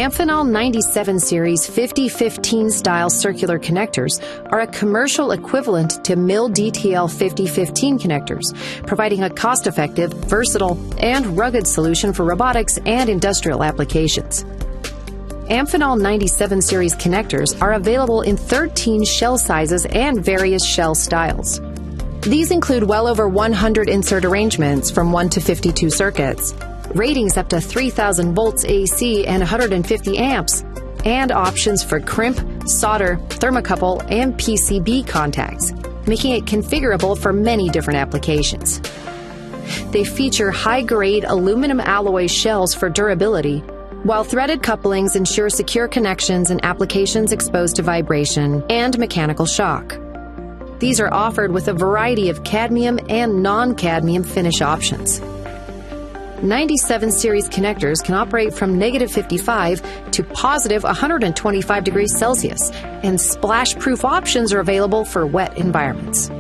Amphenol 97 Series 5015 style circular connectors are a commercial equivalent to MIL DTL 5015 connectors, providing a cost-effective, versatile, and rugged solution for robotics and industrial applications. Amphenol 97 Series connectors are available in 13 shell sizes and various shell styles. These include well over 100 insert arrangements from 1 to 52 circuits, ratings up to 3,000 volts AC and 150 amps, and options for crimp, solder, thermocouple, and PCB contacts, making it configurable for many different applications. They feature high-grade aluminum alloy shells for durability, while threaded couplings ensure secure connections in applications exposed to vibration and mechanical shock. These are offered with a variety of cadmium and non-cadmium finish options. 97 series connectors can operate from -55 to positive 125 degrees Celsius, and splash-proof options are available for wet environments.